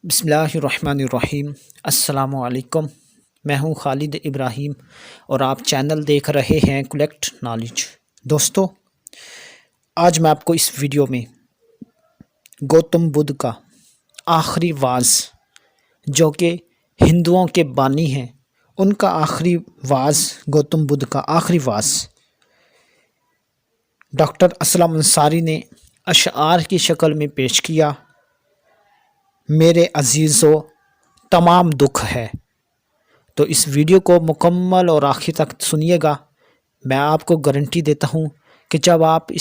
بسم اللہ الرحمن الرحیم۔ السلام علیکم، میں ہوں خالد ابراہیم اور آپ چینل دیکھ رہے ہیں کلیکٹ نالج۔ دوستو، آج میں آپ کو اس ویڈیو میں گوتم بدھ کا آخری وعظ، جو کہ ہندوؤں کے بانی ہیں، ان کا آخری وعظ، گوتم بدھ کا آخری وعظ ڈاکٹر اسلم انصاری نے اشعار کی شکل میں پیش کیا۔ میرے عزیزو، تمام دکھ ہے۔ تو اس ویڈیو کو مکمل اور آخر تک سنیے گا۔ میں آپ کو گارنٹی دیتا ہوں کہ جب آپ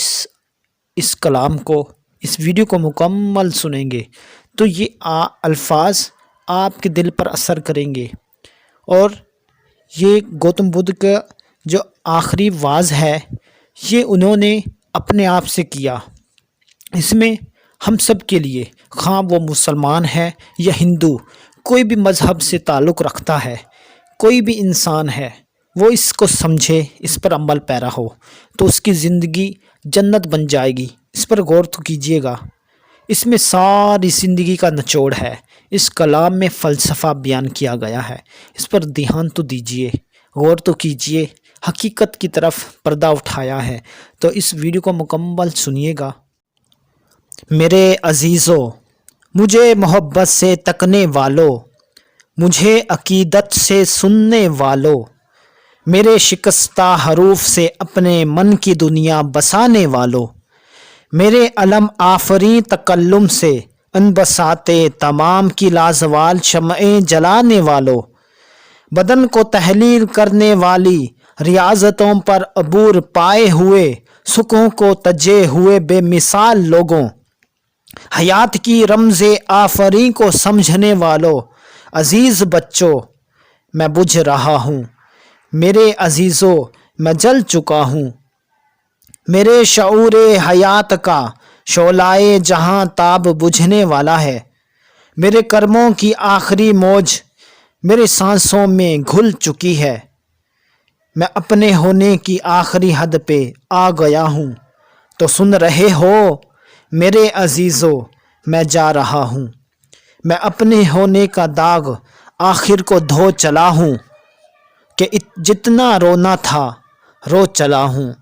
اس کلام کو، اس ویڈیو کو مکمل سنیں گے تو یہ الفاظ آپ کے دل پر اثر کریں گے۔ اور یہ گوتم بدھ کا جو آخری وعظ ہے، یہ انہوں نے اپنے آپ سے کیا۔ اس میں ہم سب کے لیے، خواہ وہ مسلمان ہے یا ہندو، کوئی بھی مذہب سے تعلق رکھتا ہے، کوئی بھی انسان ہے، وہ اس کو سمجھے، اس پر عمل پیرا ہو تو اس کی زندگی جنت بن جائے گی۔ اس پر غور تو کیجیے گا، اس میں ساری زندگی کا نچوڑ ہے۔ اس کلام میں فلسفہ بیان کیا گیا ہے، اس پر دھیان تو دیجیے، غور تو کیجیے، حقیقت کی طرف پردہ اٹھایا ہے۔ تو اس ویڈیو کو مکمل سنیے گا۔ میرے عزیزو، مجھے محبت سے تکنے والو، مجھے عقیدت سے سننے والو، میرے شکستہ حروف سے اپنے من کی دنیا بسانے والو، میرے علم آفریں تکلم سے انبساتے تمام کی لازوال شمعیں جلانے والو، بدن کو تحلیل کرنے والی ریاضتوں پر عبور پائے ہوئے، سکھوں کو تجے ہوئے بے مثال لوگوں، حیات کی رمز آفریں کو سمجھنے والو، عزیز بچوں، میں بجھ رہا ہوں، میرے عزیزو، میں جل چکا ہوں، میرے شعور حیات کا شعلۂ جہاں تاب بجھنے والا ہے، میرے کرموں کی آخری موج میرے سانسوں میں گھل چکی ہے، میں اپنے ہونے کی آخری حد پہ آ گیا ہوں۔ تو سن رہے ہو میرے عزیزو، میں جا رہا ہوں، میں اپنے ہونے کا داغ آخر کو دھو چلا ہوں، کہ جتنا رونا تھا رو چلا ہوں،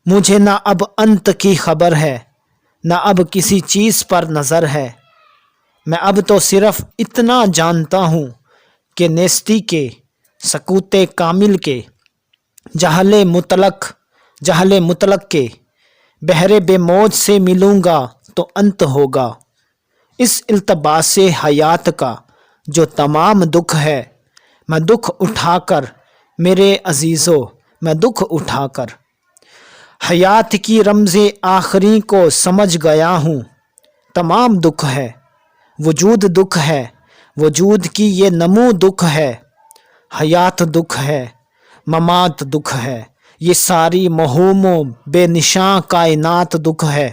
مجھے نہ اب انت کی خبر ہے، نہ اب کسی چیز پر نظر ہے، میں اب تو صرف اتنا جانتا ہوں کہ نیستی کے، سکوت کامل کے، جہل مطلق کے بحر بے موج سے ملوں گا تو انت ہوگا۔ اس التباس حیات کا جو تمام دکھ ہے، میں دکھ اٹھا کر، میرے عزیزو، میں دکھ اٹھا کر حیات کی رمز آخری کو سمجھ گیا ہوں۔ تمام دکھ ہے، وجود دکھ ہے، وجود کی یہ نمو دکھ ہے، حیات دکھ ہے، ممات دکھ ہے، یہ ساری مہوم و بے نشاں کائنات دکھ ہے۔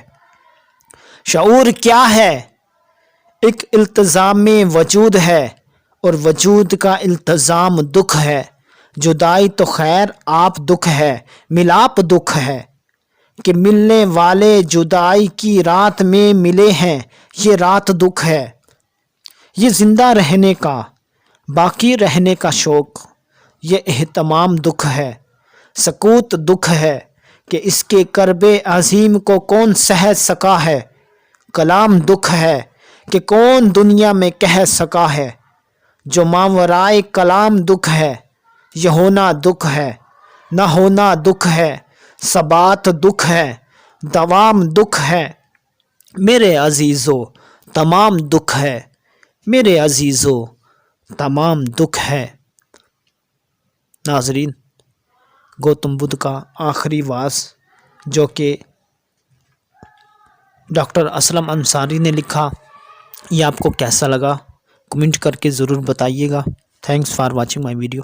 شعور کیا ہے؟ ایک التزام وجود ہے، اور وجود کا التزام دکھ ہے۔ جدائی تو خیر آپ دکھ ہے، ملاپ دکھ ہے، کہ ملنے والے جدائی کی رات میں ملے ہیں، یہ رات دکھ ہے۔ یہ زندہ رہنے کا، باقی رہنے کا شوق، یہ اہتمام دکھ ہے۔ سکوت دکھ ہے، کہ اس کے کرب عظیم کو کون سہ سکا ہے۔ کلام دکھ ہے، کہ کون دنیا میں کہہ سکا ہے۔ جو ماورائے کلام دکھ ہے، یہ ہونا دکھ ہے، نہ ہونا دکھ ہے، ثبات دکھ ہے، دوام دکھ ہے۔ میرے عزیزو، تمام دکھ ہے، میرے عزیزو، تمام دکھ ہے۔ ناظرین، گوتم بدھ کا آخری وعظ، جو کہ ڈاکٹر اسلم انصاری نے لکھا، یہ آپ کو کیسا لگا؟ کمنٹ کر کے ضرور بتائیے گا۔ Thanks for watching my video.